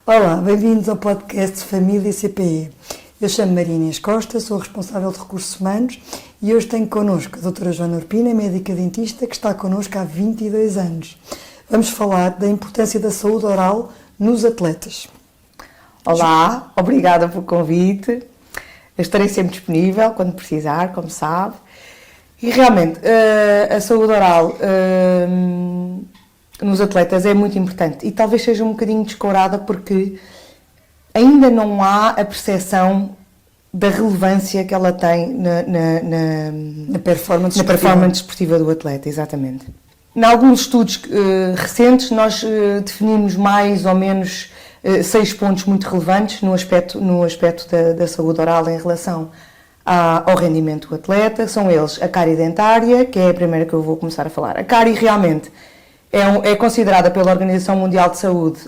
Olá, bem-vindos ao podcast Família CPE. Eu chamo Maria Inês Costa, sou responsável de recursos humanos e hoje tenho connosco a doutora Joana Urpina, médica dentista, que está connosco há 22 anos. Vamos falar da importância da saúde oral nos atletas. Olá, obrigada pelo convite. Eu estarei sempre disponível quando precisar, como sabe. E realmente, a saúde oral nos atletas é muito importante e talvez seja um bocadinho descurada porque ainda não há a percepção da relevância que ela tem na performance desportiva do atleta, exatamente. Em alguns estudos recentes, nós definimos mais ou menos 6 pontos muito relevantes no aspecto da saúde oral em relação ao rendimento do atleta. São eles a cárie dentária, que é a primeira que eu vou começar a falar. A cárie realmente é considerada pela Organização Mundial de Saúde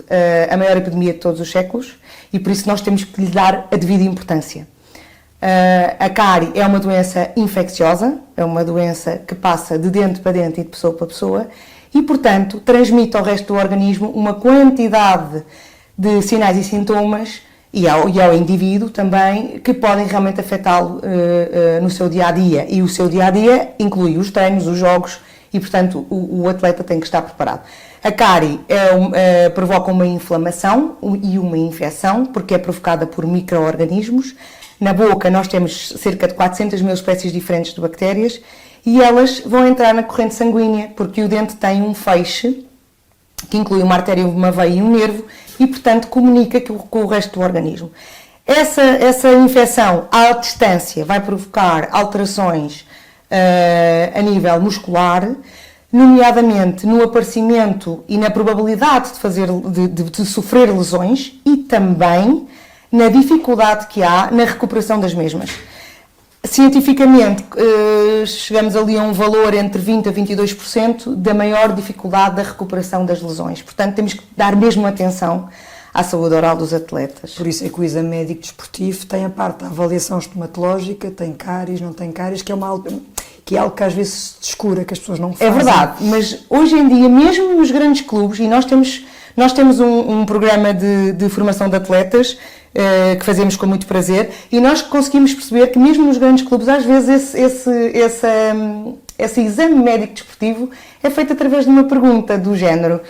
a maior epidemia de todos os séculos e por isso nós temos que lhe dar a devida importância. A cárie é uma doença infecciosa, é uma doença que passa de dente para dente e de pessoa para pessoa e, portanto, transmite ao resto do organismo uma quantidade de sinais e sintomas e ao indivíduo também que podem realmente afetá-lo no seu dia-a-dia. E o seu dia-a-dia inclui os treinos, os jogos e, portanto, o atleta tem que estar preparado. A cárie provoca uma inflamação e uma infecção porque é provocada por micro-organismos. Na boca nós temos cerca de 400 mil espécies diferentes de bactérias e elas vão entrar na corrente sanguínea porque o dente tem um feixe que inclui uma artéria, uma veia e um nervo e, portanto, comunica com o resto do organismo. Essa infecção à distância vai provocar alterações a nível muscular, nomeadamente no aparecimento e na probabilidade de sofrer lesões e também na dificuldade que há na recuperação das mesmas. Cientificamente, chegamos ali a um valor entre 20% a 22% da maior dificuldade da recuperação das lesões. Portanto, temos que dar mesmo atenção à saúde oral dos atletas. Por isso é que o exame médico desportivo tem a parte da avaliação estomatológica, tem cáries, não tem cáries, que é algo que às vezes se descura, que as pessoas não fazem. É verdade, mas hoje em dia, mesmo nos grandes clubes, e nós temos um programa de formação de atletas que fazemos com muito prazer e nós conseguimos perceber que mesmo nos grandes clubes, às vezes esse exame médico desportivo é feito através de uma pergunta do género: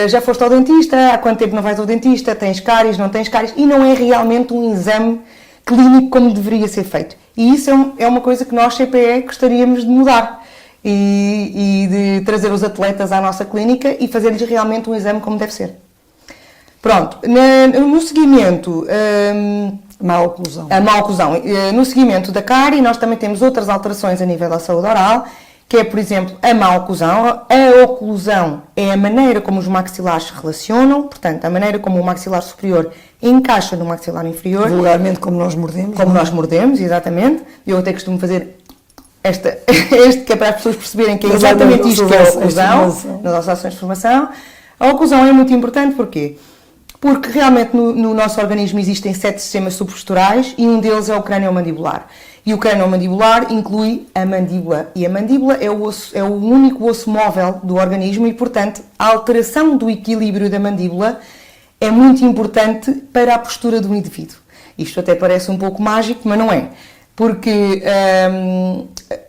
já foste ao dentista? Há quanto tempo não vais ao dentista? Tens cáries? Não tens cáries? E não é realmente um exame clínico como deveria ser feito. E isso é uma coisa que nós, CPE, gostaríamos de mudar e de trazer os atletas à nossa clínica e fazer-lhes realmente um exame como deve ser. Pronto, no seguimento... Má oclusão. A má oclusão. No seguimento da cárie, nós também temos outras alterações a nível da saúde oral, que é, por exemplo, a má oclusão. A oclusão é a maneira como os maxilares se relacionam, portanto, a maneira como o maxilar superior encaixa no maxilar inferior. Vulgarmente, como nós mordemos. Como nós mordemos, exatamente. Eu até costumo fazer este que é para as pessoas perceberem que é exatamente isto que é a oclusão, nas nossas ações de formação. A oclusão é muito importante, porquê? Porque realmente no nosso organismo existem 7 sistemas subposturais e um deles é o crânio-mandibular. E o crânio-mandibular inclui a mandíbula. E a mandíbula é o único osso móvel do organismo e, portanto, a alteração do equilíbrio da mandíbula é muito importante para a postura do indivíduo. Isto até parece um pouco mágico, mas não é. Porque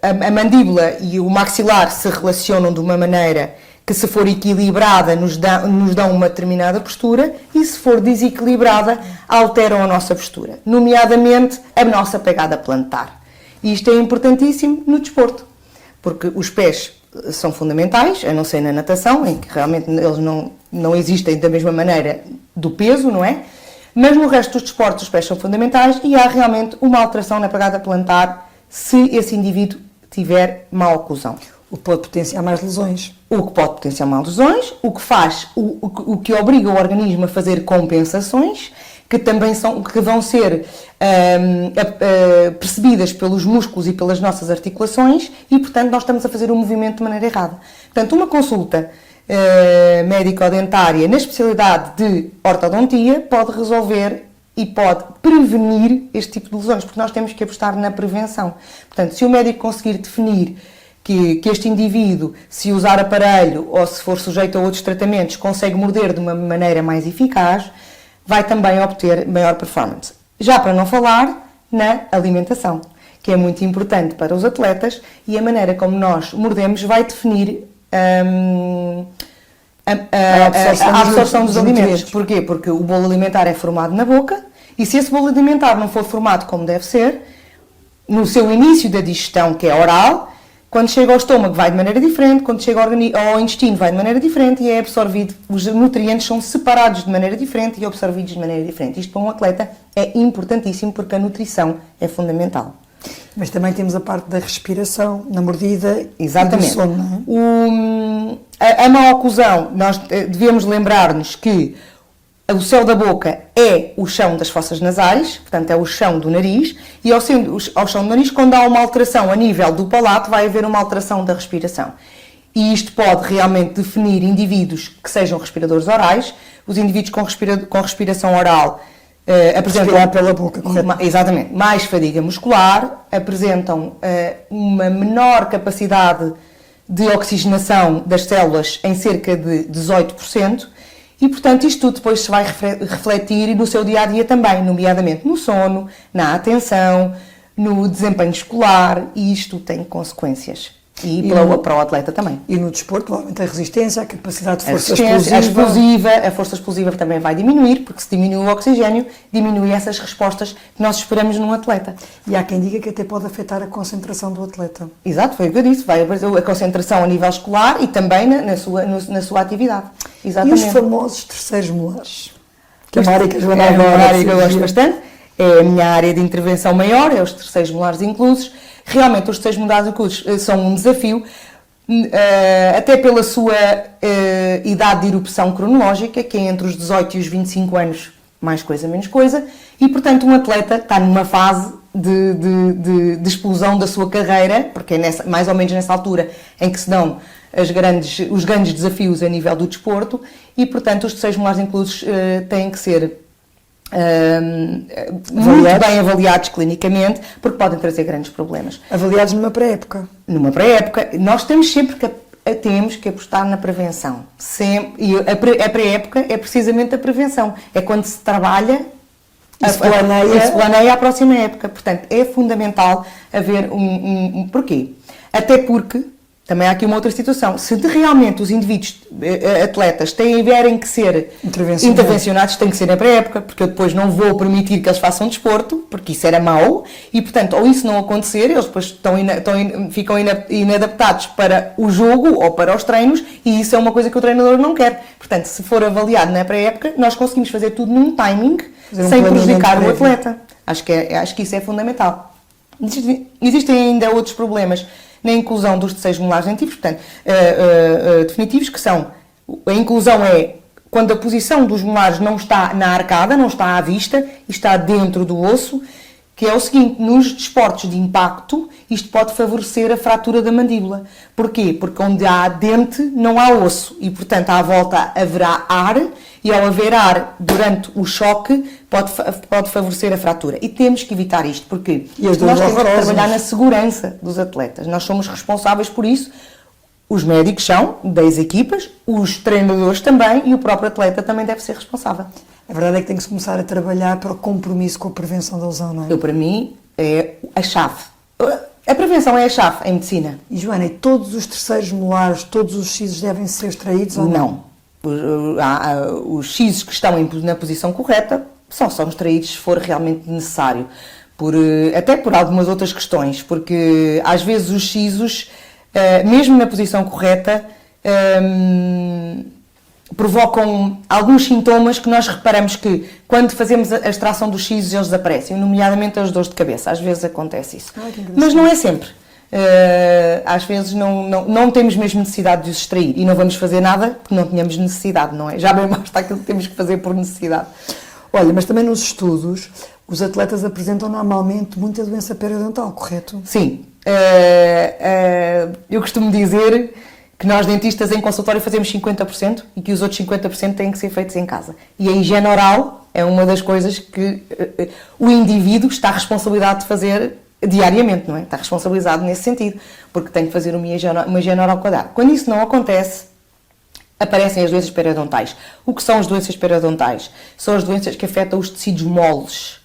a mandíbula e o maxilar se relacionam de uma maneira que, se for equilibrada, nos dão uma determinada postura e, se for desequilibrada, alteram a nossa postura, nomeadamente a nossa pegada plantar. E isto é importantíssimo no desporto, porque os pés são fundamentais, a não ser na natação, em que realmente eles não existem da mesma maneira do peso, não é? Mas no resto dos desportos os pés são fundamentais e há realmente uma alteração na pegada plantar se esse indivíduo tiver má oclusão. O que pode potenciar mais lesões. O que pode potenciar mais lesões, o que obriga o organismo a fazer compensações, que também vão ser percebidas pelos músculos e pelas nossas articulações e, portanto, nós estamos a fazer o movimento de maneira errada. Portanto, uma consulta médico-dentária na especialidade de ortodontia pode resolver e pode prevenir este tipo de lesões, porque nós temos que apostar na prevenção. Portanto, se o médico conseguir definir que este indivíduo, se usar aparelho ou se for sujeito a outros tratamentos, consegue morder de uma maneira mais eficaz, vai também obter maior performance. Já para não falar na alimentação, que é muito importante para os atletas, e a maneira como nós mordemos vai definir a absorção dos alimentos. Porquê? Porque o bolo alimentar é formado na boca, e se esse bolo alimentar não for formado como deve ser, no seu início da digestão, que é oral, quando chega ao estômago vai de maneira diferente, quando chega ao intestino vai de maneira diferente e é absorvido, os nutrientes são separados de maneira diferente e absorvidos de maneira diferente. Isto para um atleta é importantíssimo porque a nutrição é fundamental. Mas também temos a parte da respiração, na mordida. Exatamente. E do sono, não é? A má oclusão, nós devemos lembrar-nos que o céu da boca é o chão das fossas nasais, portanto é o chão do nariz, e ao chão do nariz, quando há uma alteração a nível do palato, vai haver uma alteração da respiração. E isto pode realmente definir indivíduos que sejam respiradores orais. Os indivíduos com respiração oral apresentam pela boca, exatamente, mais fadiga muscular, apresentam uma menor capacidade de oxigenação das células em cerca de 18%, e, portanto, isto tudo depois se vai refletir no seu dia-a-dia também, nomeadamente no sono, na atenção, no desempenho escolar, e isto tem consequências. Para o atleta também. E no desporto, provavelmente a resistência, a capacidade de força explosiva. A força explosiva também vai diminuir, porque se diminui o oxigênio, diminui essas respostas que nós esperamos num atleta. E há quem diga que até pode afetar a concentração do atleta. Exato, foi o que eu disse. Vai haver a concentração a nível escolar e também na sua atividade. Exatamente. E os famosos terceiros molares? Que é uma área que a Joana é uma área que eu gosto bastante. É a minha área de intervenção maior, é os terceiros molares inclusos. Realmente, os terceiros molares inclusos são um desafio, até pela sua idade de erupção cronológica, que é entre os 18 e os 25 anos, mais coisa, menos coisa, e, portanto, um atleta está numa fase de explosão da sua carreira, porque é mais ou menos nessa altura em que se dão os grandes desafios a nível do desporto, e, portanto, os terceiros molares inclusos têm que ser muito bem avaliados clinicamente, porque podem trazer grandes problemas. Avaliados numa pré-época. Numa pré-época, nós temos sempre que apostar na prevenção. E a pré-época é precisamente a prevenção. É quando se trabalha e se planeia a próxima época. Portanto, é fundamental haver porquê? Até porque também há aqui uma outra situação. Se realmente os indivíduos, atletas, tiverem que ser intervencionados, tem que ser na pré-época, porque eu depois não vou permitir que eles façam desporto, porque isso era mau, e portanto, ou isso não acontecer, eles depois ficam inadaptados para o jogo ou para os treinos, e isso é uma coisa que o treinador não quer. Portanto, se for avaliado na pré-época, nós conseguimos fazer tudo num timing, sem prejudicar o atleta. Acho que isso é fundamental. Existem ainda outros problemas na inclusão dos terceiros molares dentíferos, portanto, definitivos, que são, a inclusão é quando a posição dos molares não está na arcada, não está à vista, e está dentro do osso, que é o seguinte: nos desportos de impacto, isto pode favorecer a fratura da mandíbula. Porquê? Porque onde há dente não há osso, e portanto à volta haverá ar, e ao haver ar durante o choque pode favorecer a fratura. E temos que evitar isto, porque nós temos que trabalhar na segurança dos atletas. Nós somos responsáveis por isso. Os médicos são das equipas, os treinadores também, e o próprio atleta também deve ser responsável. A verdade é que tem que se começar a trabalhar para o compromisso com a prevenção da lesão, não é? Para mim, é a chave. A prevenção é a chave em medicina. E Joana, e todos os terceiros molares, todos os sisos devem ser extraídos ou não? Os sisos que estão na posição correta são extraídos se for realmente necessário. Até por algumas outras questões, porque às vezes os sisos, mesmo na posição correta, provocam alguns sintomas que nós reparamos que, quando fazemos a extração dos sisos, eles desaparecem, nomeadamente as dores de cabeça. Às vezes acontece isso. Mas não é sempre. Às vezes não temos mesmo necessidade de os extrair e não vamos fazer nada porque não tínhamos necessidade, não é? Já bem basta aquilo que temos que fazer por necessidade. Olha, mas também nos estudos, os atletas apresentam normalmente muita doença periodontal, correto? Sim. Eu costumo dizer que nós dentistas em consultório fazemos 50% e que os outros 50% têm que ser feitos em casa. E a higiene oral é uma das coisas que o indivíduo está responsabilizado de fazer diariamente, não é? Está responsabilizado nesse sentido, porque tem que fazer uma higiene oral cuidada. Quando isso não acontece, aparecem as doenças periodontais. O que são as doenças periodontais? São as doenças que afetam os tecidos moles.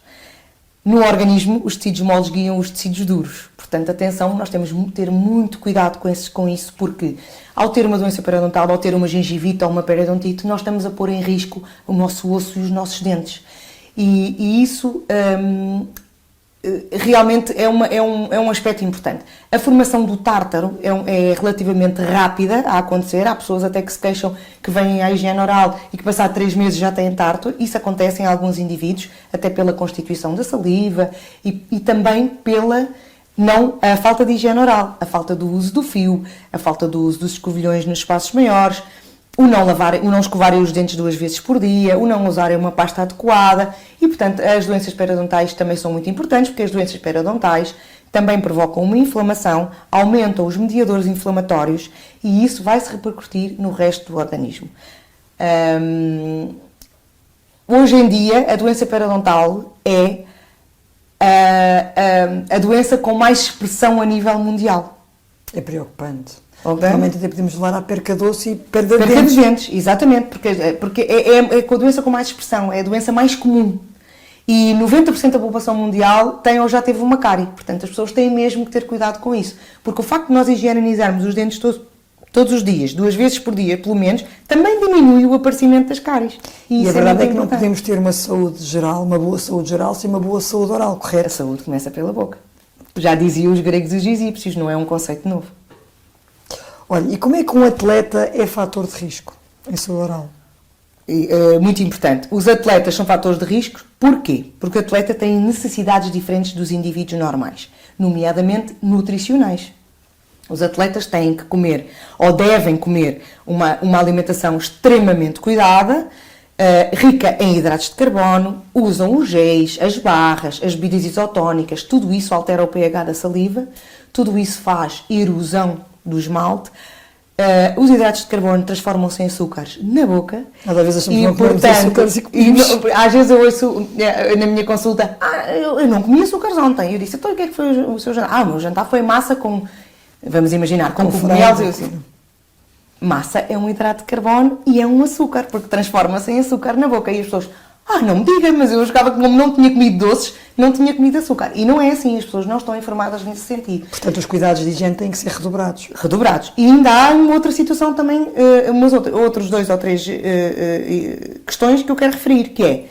No organismo, os tecidos moles guiam os tecidos duros. Portanto, atenção, nós temos de ter muito cuidado com isso, porque ao ter uma doença periodontal, ao ter uma gengivite ou uma periodontite, nós estamos a pôr em risco o nosso osso e os nossos dentes. E isso realmente é um aspecto importante. A formação do tártaro é relativamente rápida a acontecer. Há pessoas até que se queixam que vêm à higiene oral e que passado 3 meses já têm tártaro. Isso acontece em alguns indivíduos, até pela constituição da saliva e também pela a falta de higiene oral, a falta do uso do fio, a falta do uso dos escovilhões nos espaços maiores, o não escovarem os dentes 2 vezes por dia, o não usarem uma pasta adequada e, portanto, as doenças periodontais também são muito importantes, porque as doenças periodontais também provocam uma inflamação, aumentam os mediadores inflamatórios e isso vai se repercutir no resto do organismo. Hoje em dia, a doença periodontal é a doença com mais expressão a nível mundial. É preocupante. Okay. Realmente até podemos levar à perca de osso e perda de dentes. Perda de dentes, exatamente, porque é a doença com mais expressão, é a doença mais comum. E 90% da população mundial tem ou já teve uma cárie. Portanto, as pessoas têm mesmo que ter cuidado com isso. Porque o facto de nós higienizarmos os dentes todos os dias, 2 vezes por dia, pelo menos, também diminui o aparecimento das cáries. E a verdade é que não podemos ter uma saúde geral, uma boa saúde geral, sem uma boa saúde oral, correto? A saúde começa pela boca. Já diziam os gregos e os egípcios, não é um conceito novo. Olha, e como é que um atleta é fator de risco em saúde oral? Muito importante. Os atletas são fatores de risco. Porquê? Porque o atleta tem necessidades diferentes dos indivíduos normais, nomeadamente nutricionais. Os atletas têm que comer, ou devem comer, uma alimentação extremamente cuidada, rica em hidratos de carbono, usam os géis, as barras, as bebidas isotónicas, tudo isso altera o pH da saliva, tudo isso faz erosão do esmalte. Os hidratos de carbono transformam-se em açúcares na boca. Às vezes achamos que não comemos açúcares e comemos. Às vezes eu ouço na minha consulta, eu não comi açúcares ontem. Eu disse, então o que é que foi o seu jantar? O meu jantar foi massa com, vamos imaginar, com cogumelos. Eu assim, massa é um hidrato de carbono e é um açúcar, porque transforma-se em açúcar na boca. E as pessoas, não me diga, mas eu achava que como não tinha comido doces, não tinha comido açúcar. E não é assim, as pessoas não estão informadas nesse sentido. Portanto, os cuidados de higiene têm que ser redobrados. Redobrados. E ainda há uma outra situação também, outros 2 ou 3 questões que eu quero referir, que é,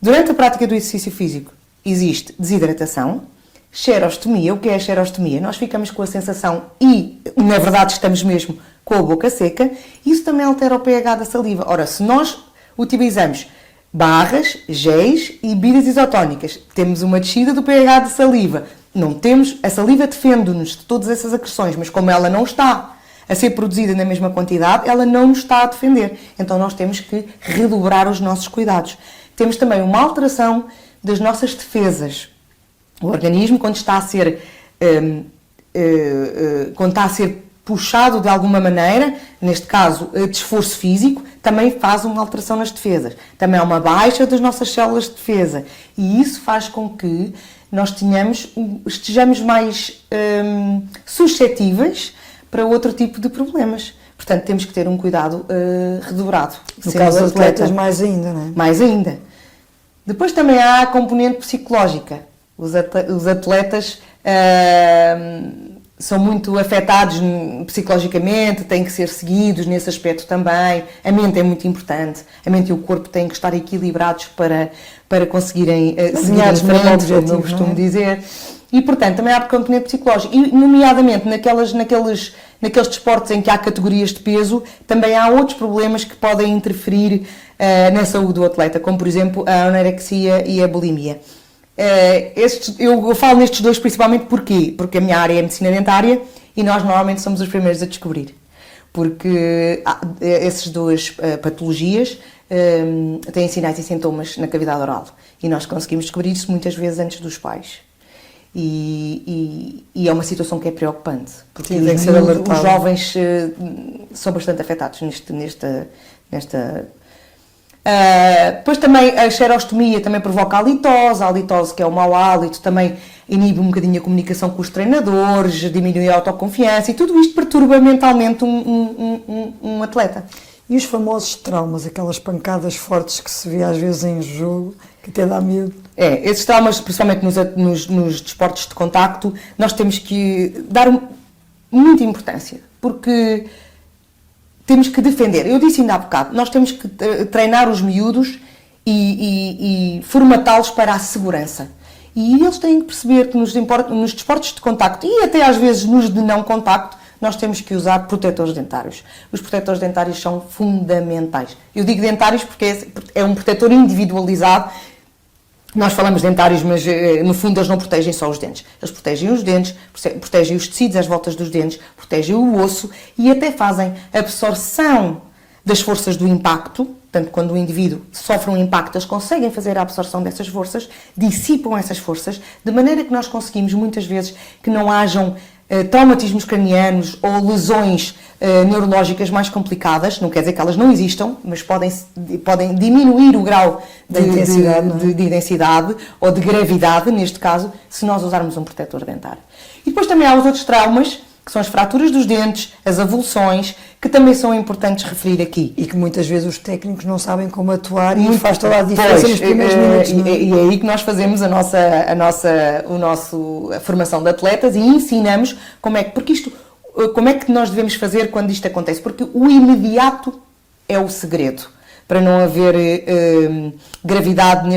durante a prática do exercício físico, existe desidratação, xerostomia. O que é a xerostomia? Nós ficamos com a sensação e, na verdade, estamos mesmo com a boca seca. Isso também altera o pH da saliva. Ora, se nós utilizamos barras, géis e bebidas isotónicas, temos uma descida do pH da saliva. Não temos, a saliva defende-nos de todas essas agressões, mas como ela não está a ser produzida na mesma quantidade, ela não nos está a defender. Então nós temos que redobrar os nossos cuidados. Temos também uma alteração das nossas defesas. O organismo, quando está a ser puxado de alguma maneira, neste caso de esforço físico, também faz uma alteração nas defesas. Também há uma baixa das nossas células de defesa. E isso faz com que nós estejamos mais suscetíveis para outro tipo de problemas. Portanto, temos que ter um cuidado redobrado. No caso dos atletas, mais ainda, não é? Mais ainda. Depois também há a componente psicológica. Os atletas são muito afetados psicologicamente, têm que ser seguidos nesse aspecto também. A mente é muito importante. A mente e o corpo têm que estar equilibrados para conseguirem seguir em frente, como eu costumo dizer. E, portanto, também há a componente psicológica. E, nomeadamente, naqueles desportos em que há categorias de peso, também há outros problemas que podem interferir na saúde do atleta, como, por exemplo, a anorexia e a bulimia. Eu falo nestes 2 principalmente porquê? Porque a minha área é medicina dentária e nós normalmente somos os primeiros a descobrir. Porque essas 2 patologias têm sinais e sintomas na cavidade oral. E nós conseguimos descobrir isso muitas vezes antes dos pais. E é uma situação que é preocupante. Porque os jovens são bastante afetados nesta depois também a xerostomia também provoca a litose que é o mau hálito, também inibe um bocadinho a comunicação com os treinadores, diminui a autoconfiança e tudo isto perturba mentalmente um atleta. E os famosos traumas, aquelas pancadas fortes que se vê às vezes em jogo, que até dá medo. Esses traumas, principalmente nos desportos de contacto, nós temos que dar muita importância, porque temos que defender. Eu disse ainda há bocado, nós temos que treinar os miúdos e formatá-los para a segurança. E eles têm que perceber que nos desportos de contacto e até às vezes nos de não contacto, nós temos que usar protetores dentários. Os protetores dentários são fundamentais. Eu digo dentários porque é um protetor individualizado. Nós falamos dentários, mas no fundo eles não protegem só os dentes. Eles protegem os dentes, protegem os tecidos às voltas dos dentes, protegem o osso e até fazem absorção das forças do impacto. Portanto, quando o indivíduo sofre um impacto, eles conseguem fazer a absorção dessas forças, dissipam essas forças, de maneira que nós conseguimos muitas vezes que não hajam traumatismos cranianos ou lesões neurológicas mais complicadas. Não quer dizer que elas não existam, mas podem diminuir o grau de densidade ou de gravidade, neste caso, se nós usarmos um protetor dentário. E depois também há os outros traumas, que são as fraturas dos dentes, as avulsões, que também são importantes referir aqui. E que muitas vezes os técnicos não sabem como atuar e faz toda a diferença nos primeiros minutos. E é aí que nós fazemos a formação de atletas e ensinamos como é que nós devemos fazer quando isto acontece. Porque o imediato é o segredo, para não haver gravidade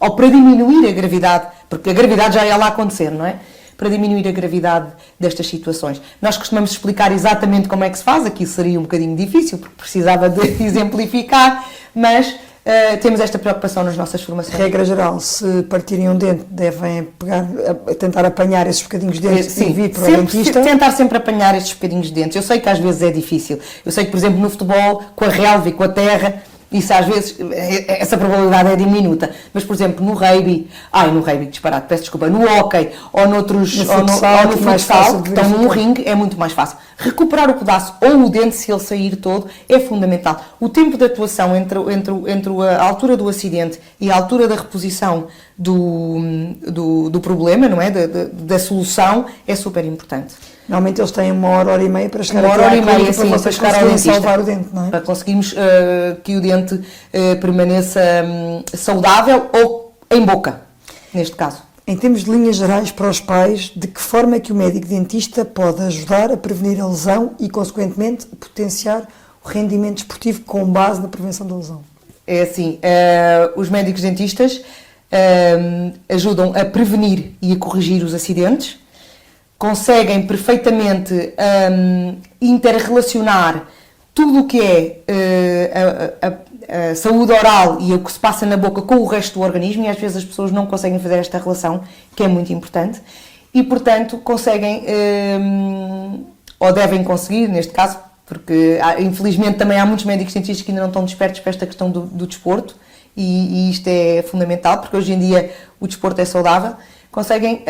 ou para diminuir a gravidade, porque a gravidade já ia lá acontecer, não é? Para diminuir a gravidade destas situações. Nós costumamos explicar exatamente como é que se faz, aqui seria um bocadinho difícil, porque precisava de exemplificar, mas temos esta preocupação nas nossas formações. Regra geral, se partirem um dente, devem tentar apanhar esses bocadinhos de dentes e vir para o dentista. Tentar sempre apanhar estes bocadinhos de dentes. Eu sei que às vezes é difícil. Eu sei que, por exemplo, no futebol, com a relva e com a terra, isso às vezes, essa probabilidade é diminuta. Mas, por exemplo, no rugby, disparado, peço desculpa, no hóquei ou no futsal, que estão num ringue, é muito mais fácil. Recuperar o pedaço ou o dente, se ele sair todo, é fundamental. O tempo de atuação entre a altura do acidente e a altura da reposição do problema, não é? Da solução, é super importante. Normalmente eles têm 1 hora e meia para chegar para chegar ao dentista, salvar o dente, não é? Para conseguirmos que o dente permaneça saudável ou em boca, neste caso. Em termos de linhas gerais para os pais, de que forma é que o médico dentista pode ajudar a prevenir a lesão e, consequentemente, potenciar o rendimento desportivo com base na prevenção da lesão? É assim, os médicos dentistas ajudam a prevenir e a corrigir os acidentes, conseguem perfeitamente interrelacionar tudo o que é a saúde oral e o que se passa na boca com o resto do organismo, e às vezes as pessoas não conseguem fazer esta relação, que é muito importante, e portanto conseguem, ou devem conseguir, neste caso, porque infelizmente também há muitos médicos dentistas que ainda não estão despertos para esta questão do desporto, e isto é fundamental, porque hoje em dia o desporto é saudável, conseguem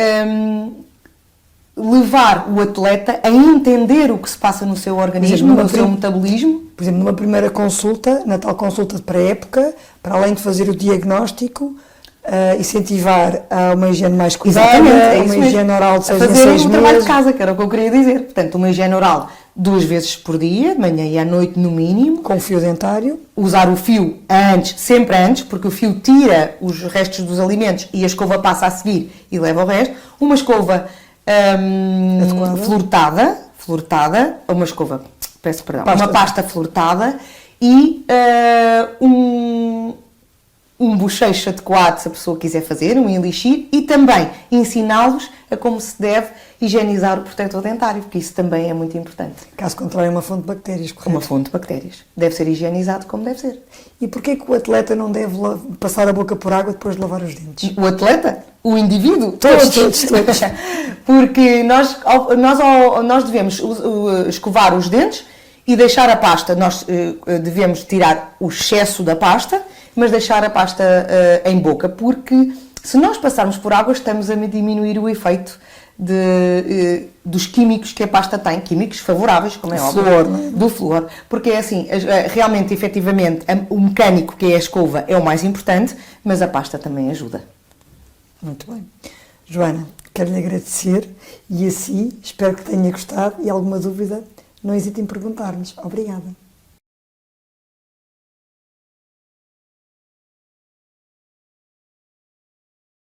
levar o atleta a entender o que se passa no seu organismo, no seu metabolismo. Por exemplo, numa primeira consulta, na tal consulta de pré-época, para além de fazer o diagnóstico, incentivar a uma higiene mais cuidada, uma higiene oral de 6 em 6 meses. Fazer um trabalho de casa, que era o que eu queria dizer. Portanto, uma higiene oral 2 vezes por dia, de manhã e à noite no mínimo. Com fio dentário. Usar o fio sempre antes, porque o fio tira os restos dos alimentos e a escova passa a seguir e leva o resto. Uma escova fluortada, uma escova, peço perdão, uma pasta fluortada e um bochecho adequado, se a pessoa quiser fazer, um elixir, e também ensiná-los a como se deve higienizar o protetor dentário, porque isso também é muito importante. Caso contrário, é uma fonte de bactérias, correto? Uma fonte de bactérias. Deve ser higienizado como deve ser. E porquê que o atleta não deve passar a boca por água depois de lavar os dentes? O atleta? O indivíduo? Todos. Porque nós devemos escovar os dentes e deixar a pasta. Nós devemos tirar o excesso da pasta, mas deixar a pasta em boca, porque se nós passarmos por água estamos a diminuir o efeito dos químicos que a pasta tem, químicos favoráveis, como é óbvio, do flúor, porque é assim, realmente, efetivamente, o mecânico, que é a escova, é o mais importante, mas a pasta também ajuda. Muito bem. Joana, quero-lhe agradecer e assim, espero que tenha gostado e alguma dúvida, não hesite em perguntar-nos. Obrigada.